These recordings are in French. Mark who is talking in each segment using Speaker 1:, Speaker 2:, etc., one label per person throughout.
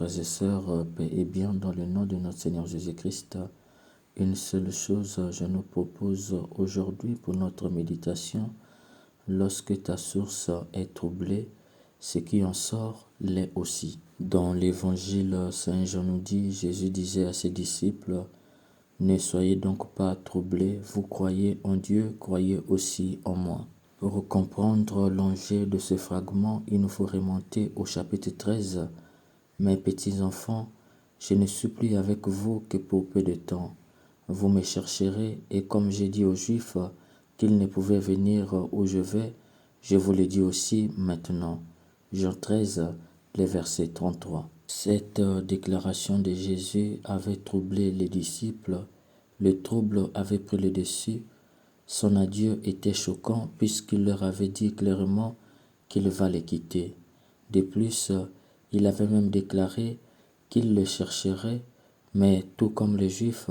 Speaker 1: frères et sœurs, paix et bien dans le nom de notre Seigneur Jésus-Christ. Une seule chose je nous propose aujourd'hui pour notre méditation. Lorsque ta source est troublée, ce qui en sort l'est aussi. Dans l'évangile, Saint Jean nous dit, Jésus disait à ses disciples, ne soyez donc pas troublés, vous croyez en Dieu, croyez aussi en moi. Pour comprendre l'enjeu de ce fragment, il nous faut remonter au chapitre 13. Mes petits enfants, je ne suis plus avec vous que pour peu de temps. Vous me chercherez, et comme j'ai dit aux Juifs qu'ils ne pouvaient venir où je vais, je vous le dis aussi maintenant. Jean 13, les versets 33. Cette déclaration de Jésus avait troublé les disciples. Le trouble avait pris le dessus. Son adieu était choquant puisqu'il leur avait dit clairement qu'il va les quitter. De plus, il avait même déclaré qu'il les chercherait, mais tout comme les Juifs,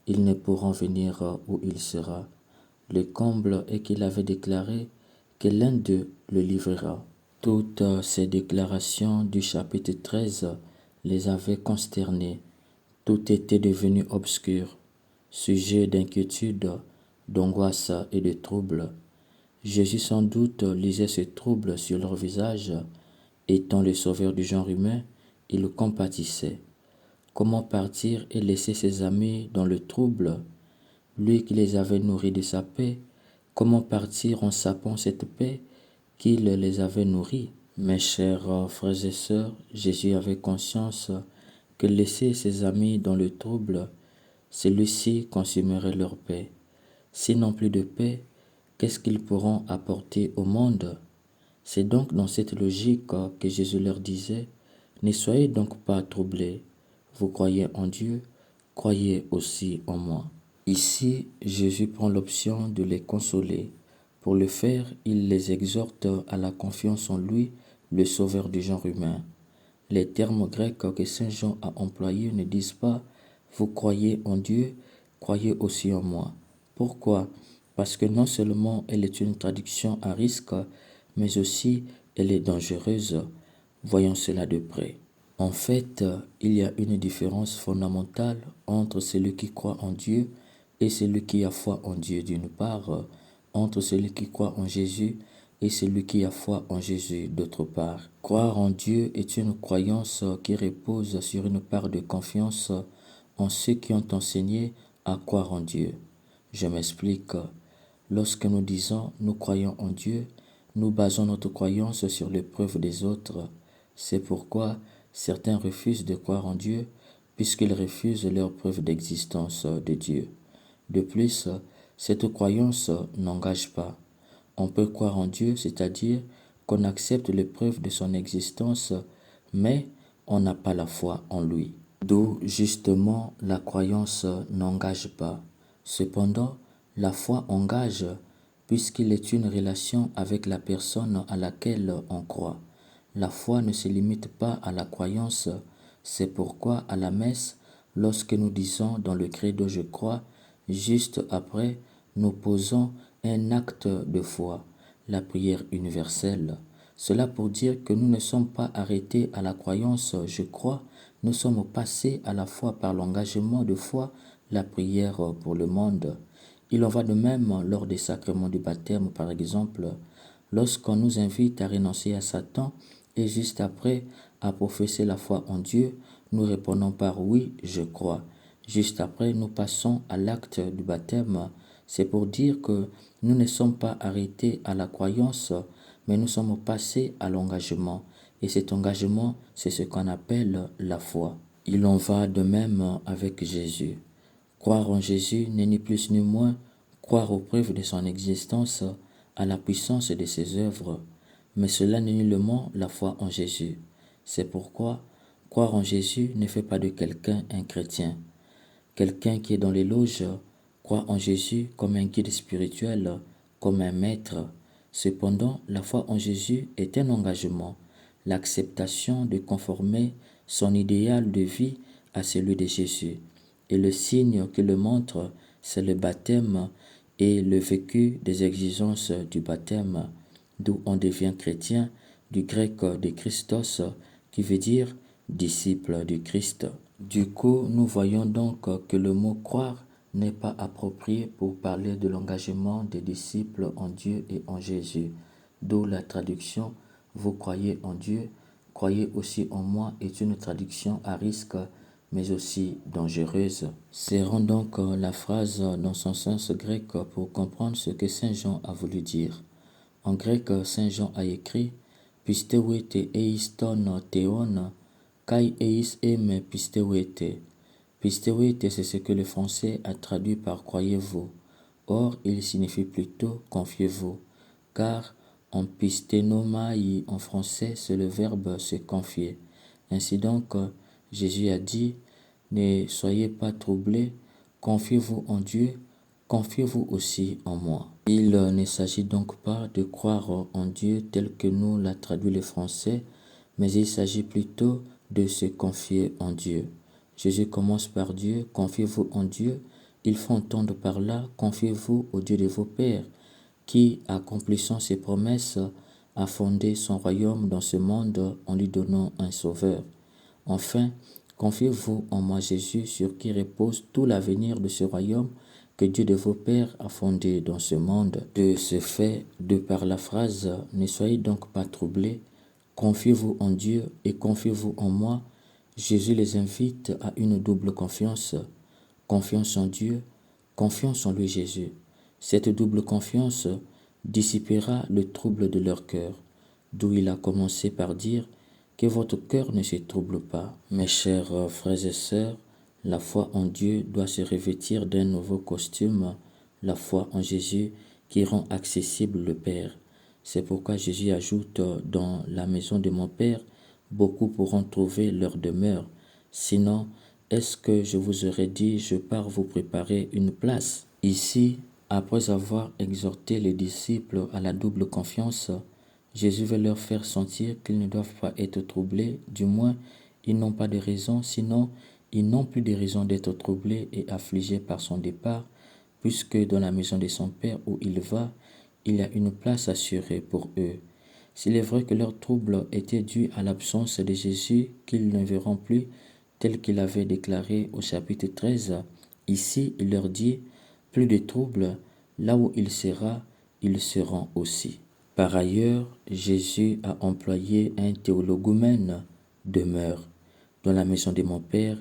Speaker 1: ils ne pourront venir où il sera. Le comble est qu'il avait déclaré que l'un d'eux le livrera. Toutes ces déclarations du chapitre 13 les avaient consternés. Tout était devenu obscur, sujet d'inquiétude, d'angoisse et de trouble. Jésus sans doute lisait ce trouble sur leur visage. Étant le sauveur du genre humain, il compatissait. Comment partir et laisser ses amis dans le trouble? Lui qui les avait nourris de sa paix, comment partir en sapant cette paix qu'il les avait nourris? Mes chers frères et sœurs, Jésus avait conscience que laisser ses amis dans le trouble, celui-ci consumerait leur paix. S'ils n'ont plus de paix, qu'est-ce qu'ils pourront apporter au monde? C'est donc dans cette logique que Jésus leur disait, ne soyez donc pas troublés. Vous croyez en Dieu, croyez aussi en moi. Ici, Jésus prend l'option de les consoler. Pour le faire, il les exhorte à la confiance en lui, le sauveur du genre humain. Les termes grecs que Saint Jean a employés ne disent pas « vous croyez en Dieu, croyez aussi en moi ». Pourquoi? Parce que non seulement elle est une traduction à risque, mais aussi elle est dangereuse. Voyons cela de près. En fait, il y a une différence fondamentale entre celui qui croit en Dieu et celui qui a foi en Dieu d'une part, entre celui qui croit en Jésus et celui qui a foi en Jésus d'autre part. Croire en Dieu est une croyance qui repose sur une part de confiance en ceux qui ont enseigné à croire en Dieu. Je m'explique. Lorsque nous disons nous croyons en Dieu, nous basons notre croyance sur les preuves des autres. C'est pourquoi certains refusent de croire en Dieu puisqu'ils refusent leurs preuves d'existence de Dieu. De plus, cette croyance n'engage pas. On peut croire en Dieu, c'est-à-dire qu'on accepte les preuves de son existence, mais on n'a pas la foi en lui. D'où justement la croyance n'engage pas. Cependant, la foi engage puisqu'il est une relation avec la personne à laquelle on croit. La foi ne se limite pas à la croyance, c'est pourquoi à la messe, lorsque nous disons dans le credo je crois, juste après, nous posons un acte de foi, la prière universelle. Cela pour dire que nous ne sommes pas arrêtés à la croyance je crois, nous sommes passés à la foi par l'engagement de foi, la prière pour le monde. Il en va de même lors des sacrements du baptême, par exemple, lorsqu'on nous invite à renoncer à Satan et juste après à professer la foi en Dieu, nous répondons par oui, je crois. Juste après, nous passons à l'acte du baptême. C'est pour dire que nous ne sommes pas arrêtés à la croyance, mais nous sommes passés à l'engagement. Et cet engagement, c'est ce qu'on appelle la foi. Il en va de même avec Jésus. Croire en Jésus n'est ni plus ni moins croire aux preuves de son existence, à la puissance de ses œuvres, mais cela n'est nullement la foi en Jésus. C'est pourquoi croire en Jésus ne fait pas de quelqu'un un chrétien. Quelqu'un qui est dans les loges croit en Jésus comme un guide spirituel, comme un maître. Cependant, la foi en Jésus est un engagement, l'acceptation de conformer son idéal de vie à celui de Jésus. Et le signe qui le montre, c'est le baptême et le vécu des exigences du baptême, d'où on devient chrétien, du grec de Christos, qui veut dire disciples du Christ. Du coup, nous voyons donc que le mot croire n'est pas approprié pour parler de l'engagement des disciples en Dieu et en Jésus, d'où la traduction « Vous croyez en Dieu, croyez aussi en moi » est une traduction à risque mais aussi dangereuse. Serrons donc la phrase dans son sens grec pour comprendre ce que Saint Jean a voulu dire. En grec, Saint Jean a écrit « Pisteuete eiston theon, kai eis eme pisteuete ». Pisteuete, c'est ce que le français a traduit par « croyez-vous ». Or, il signifie plutôt « confiez-vous », car en pistenomai en français, c'est le verbe se confier. Ainsi donc, Jésus a dit « Ne soyez pas troublés, confiez-vous en Dieu, confiez-vous aussi en moi ». Il ne s'agit donc pas de croire en Dieu tel que nous l'a traduit le français, mais il s'agit plutôt de se confier en Dieu. Jésus commence par Dieu, confiez-vous en Dieu. Il faut entendre par là, confiez-vous au Dieu de vos pères, qui, accomplissant ses promesses, a fondé son royaume dans ce monde en lui donnant un sauveur. Enfin, confiez-vous en moi Jésus, sur qui repose tout l'avenir de ce royaume que Dieu de vos pères a fondé dans ce monde. De ce fait, de par la phrase « Ne soyez donc pas troublés, confiez-vous en Dieu et confiez-vous en moi », Jésus les invite à une double confiance. Confiance en Dieu, confiance en lui Jésus. Cette double confiance dissipera le trouble de leur cœur, d'où il a commencé par dire que votre cœur ne se trouble pas. Mes chers frères et sœurs, la foi en Dieu doit se revêtir d'un nouveau costume, la foi en Jésus qui rend accessible le Père. C'est pourquoi Jésus ajoute « Dans la maison de mon Père, beaucoup pourront trouver leur demeure. Sinon, est-ce que je vous aurais dit, je pars vous préparer une place ?» Ici, après avoir exhorté les disciples à la double confiance, Jésus veut leur faire sentir qu'ils ne doivent pas être troublés, du moins, ils n'ont pas de raison, sinon, ils n'ont plus de raison d'être troublés et affligés par son départ, puisque dans la maison de son Père où il va, il y a une place assurée pour eux. S'il est vrai que leur trouble était dû à l'absence de Jésus, qu'ils ne verront plus, tel qu'il avait déclaré au chapitre 13, ici il leur dit « Plus de trouble, là où il sera, ils seront aussi ». Par ailleurs, Jésus a employé un théologumène « demeure ». Dans la maison de mon Père,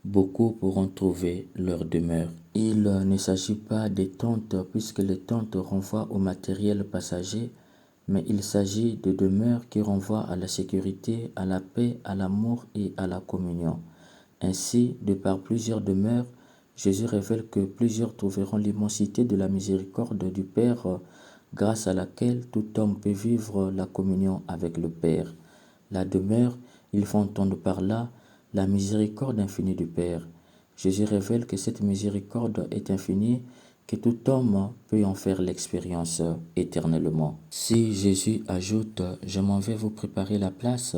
Speaker 1: beaucoup pourront trouver leur demeure. Il ne s'agit pas des tentes, puisque les tentes renvoient au matériel passager, mais il s'agit de demeures qui renvoient à la sécurité, à la paix, à l'amour et à la communion. Ainsi, de par plusieurs demeures, Jésus révèle que plusieurs trouveront l'immensité de la miséricorde du Père, grâce à laquelle tout homme peut vivre la communion avec le Père. La demeure, il faut entendre par là la miséricorde infinie du Père. Jésus révèle que cette miséricorde est infinie, que tout homme peut en faire l'expérience éternellement. Si Jésus ajoute « Je m'en vais vous préparer la place »,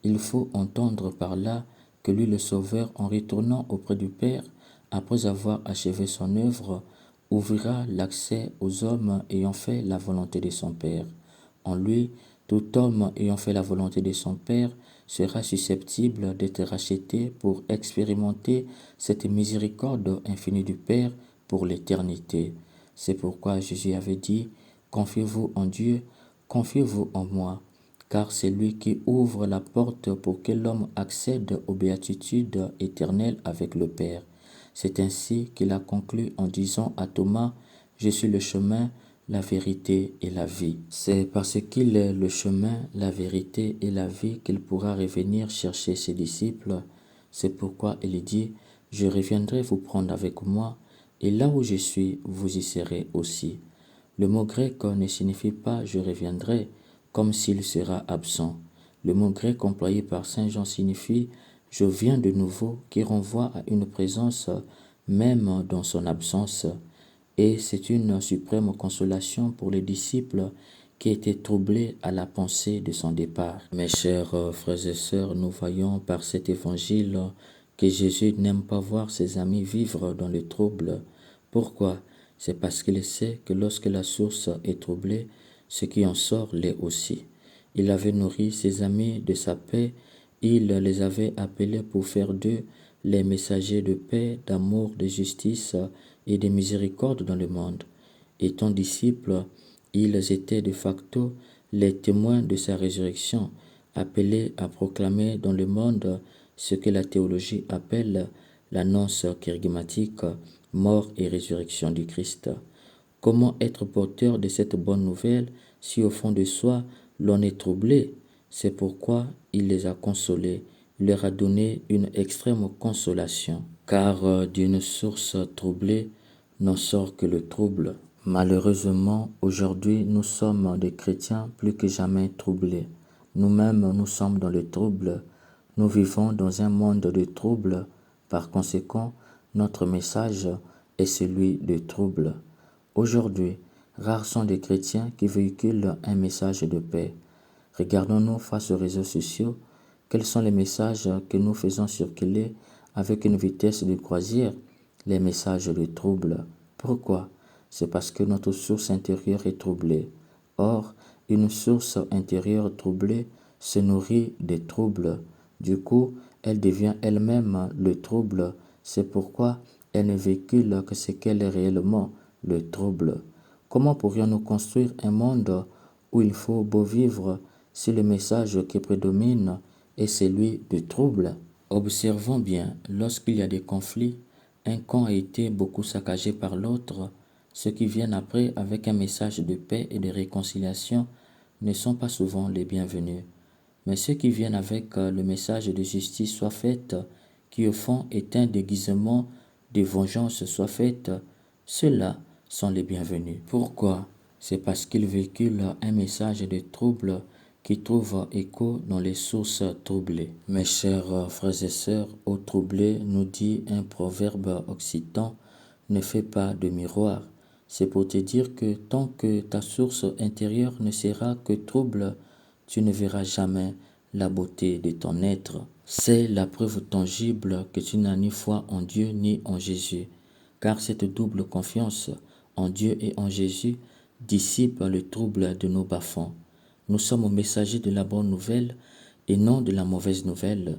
Speaker 1: il faut entendre par là que lui le Sauveur, en retournant auprès du Père, après avoir achevé son œuvre, ouvrira l'accès aux hommes ayant fait la volonté de son Père. En lui, tout homme ayant fait la volonté de son Père sera susceptible d'être racheté pour expérimenter cette miséricorde infinie du Père pour l'éternité. C'est pourquoi Jésus avait dit « Confiez-vous en Dieu, confiez-vous en moi ». Car c'est lui qui ouvre la porte pour que l'homme accède aux béatitudes éternelles avec le Père. C'est ainsi qu'il a conclu en disant à Thomas « Je suis le chemin, la vérité et la vie ». C'est parce qu'il est le chemin, la vérité et la vie qu'il pourra revenir chercher ses disciples. C'est pourquoi il dit « Je reviendrai vous prendre avec moi, et là où je suis, vous y serez aussi ». Le mot grec ne signifie pas « je reviendrai », comme s'il sera absent. Le mot grec employé par Saint Jean signifie « je viens de nouveau » qui renvoie à une présence même dans son absence. Et c'est une suprême consolation pour les disciples qui étaient troublés à la pensée de son départ. Mes chers frères et sœurs, nous voyons par cet évangile que Jésus n'aime pas voir ses amis vivre dans le trouble. Pourquoi? C'est parce qu'il sait que lorsque la source est troublée, ce qui en sort l'est aussi. Il avait nourri ses amis de sa paix Il les avait appelés pour faire d'eux les messagers de paix, d'amour, de justice et de miséricorde dans le monde. Étant disciples, ils étaient de facto les témoins de sa résurrection, appelés à proclamer dans le monde ce que la théologie appelle l'annonce kérigmatique, mort et résurrection du Christ. Comment être porteur de cette bonne nouvelle si au fond de soi l'on est troublé? C'est pourquoi il les a consolés, il leur a donné une extrême consolation, car d'une source troublée n'en sort que le trouble. Malheureusement, aujourd'hui, nous sommes des chrétiens plus que jamais troublés. Nous-mêmes, nous sommes dans le trouble. Nous vivons dans un monde de trouble. Par conséquent, notre message est celui de trouble. Aujourd'hui, rares sont les chrétiens qui véhiculent un message de paix. Regardons-nous face aux réseaux sociaux. Quels sont les messages que nous faisons circuler avec une vitesse de croisière? Les messages de trouble. Pourquoi? C'est parce que notre source intérieure est troublée. Or, une source intérieure troublée se nourrit des troubles. Du coup, elle devient elle-même le trouble. C'est pourquoi elle ne véhicule que ce qu'elle est réellement, le trouble. Comment pourrions-nous construire un monde où il faut beau vivre si le message qui prédomine est celui du trouble? Observons bien, lorsqu'il y a des conflits, un camp a été beaucoup saccagé par l'autre. Ceux qui viennent après avec un message de paix et de réconciliation ne sont pas souvent les bienvenus. Mais ceux qui viennent avec le message de justice soit faite, qui au fond est un déguisement de vengeance soit faite, ceux-là sont les bienvenus. Pourquoi? C'est parce qu'ils véhiculent un message de trouble qui trouve écho dans les sources troublées. Mes chers frères et sœurs, au troublé, nous dit un proverbe occitan, ne fais pas de miroir. C'est pour te dire que tant que ta source intérieure ne sera que trouble, tu ne verras jamais la beauté de ton être. C'est la preuve tangible que tu n'as ni foi en Dieu ni en Jésus, car cette double confiance en Dieu et en Jésus dissipe le trouble de nos bas-fonds. Nous sommes messagers de la bonne nouvelle et non de la mauvaise nouvelle.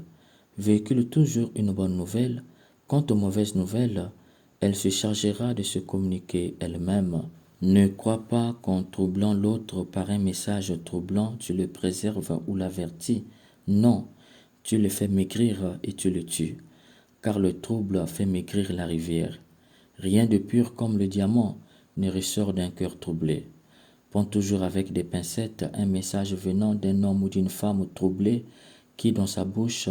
Speaker 1: Véhicule toujours une bonne nouvelle. Quant aux mauvaises nouvelles, elle se chargera de se communiquer elle-même. Ne crois pas qu'en troublant l'autre par un message troublant, tu le préserves ou l'avertis. Non, tu le fais maigrir et tu le tues, car le trouble fait maigrir la rivière. Rien de pur comme le diamant ne ressort d'un cœur troublé. Prends toujours avec des pincettes un message venant d'un homme ou d'une femme troublée qui dans sa bouche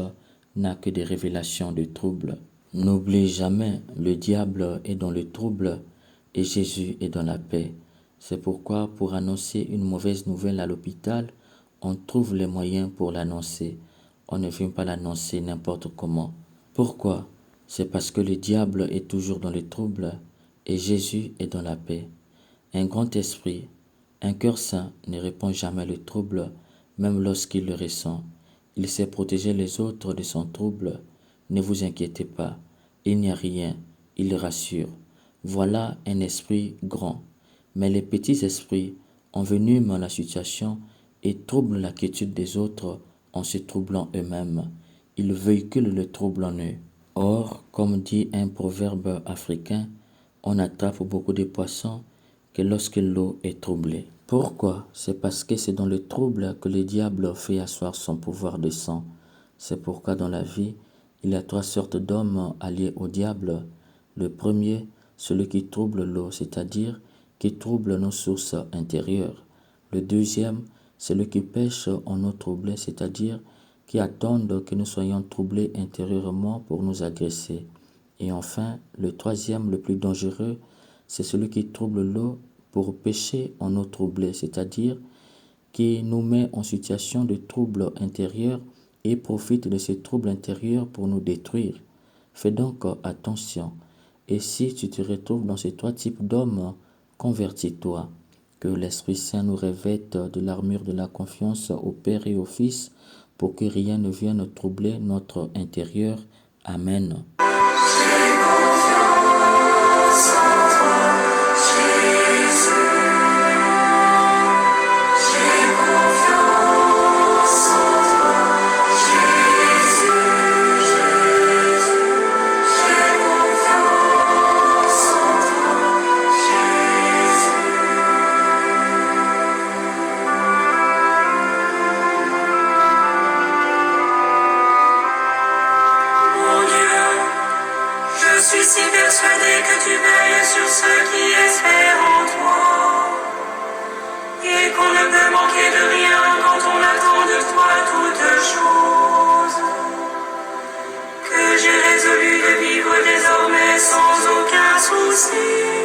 Speaker 1: n'a que des révélations de trouble. N'oublie jamais, le diable est dans le trouble et Jésus est dans la paix. C'est pourquoi pour annoncer une mauvaise nouvelle à l'hôpital, on trouve les moyens pour l'annoncer. On ne vient pas l'annoncer n'importe comment. Pourquoi? C'est parce que le diable est toujours dans le trouble et Jésus est dans la paix. Un grand esprit, un cœur saint ne répand jamais le trouble, même lorsqu'il le ressent. Il sait protéger les autres de son trouble. Ne vous inquiétez pas, il n'y a rien, il rassure. Voilà un esprit grand. Mais les petits esprits enveniment la situation et troublent la quiétude des autres en se troublant eux-mêmes. Ils véhiculent le trouble en eux. Or, comme dit un proverbe africain, on attrape beaucoup de poissons que lorsque l'eau est troublée. Pourquoi? C'est parce que c'est dans le trouble que le diable fait asseoir son pouvoir de sang. C'est pourquoi dans la vie, il y a trois sortes d'hommes alliés au diable. Le premier, celui qui trouble l'eau, c'est-à-dire qui trouble nos sources intérieures. Le deuxième, celui qui pêche en eau troublée, c'est-à-dire qui attendent que nous soyons troublés intérieurement pour nous agresser. Et enfin, le troisième, le plus dangereux, c'est celui qui trouble l'eau pour pécher en eau troublée, c'est-à-dire qui nous met en situation de trouble intérieur et profite de ces troubles intérieurs pour nous détruire. Fais donc attention. Et si tu te retrouves dans ces trois types d'hommes, convertis-toi. Que l'Esprit Saint nous revête de l'armure de la confiance au Père et au Fils pour que rien ne vienne troubler notre intérieur. Amen.
Speaker 2: suis si persuadé que tu veilles sur ceux qui espèrent en toi, et qu'on ne peut manquer de rien quand on attend de toi toutes choses, que j'ai résolu de vivre désormais sans aucun souci.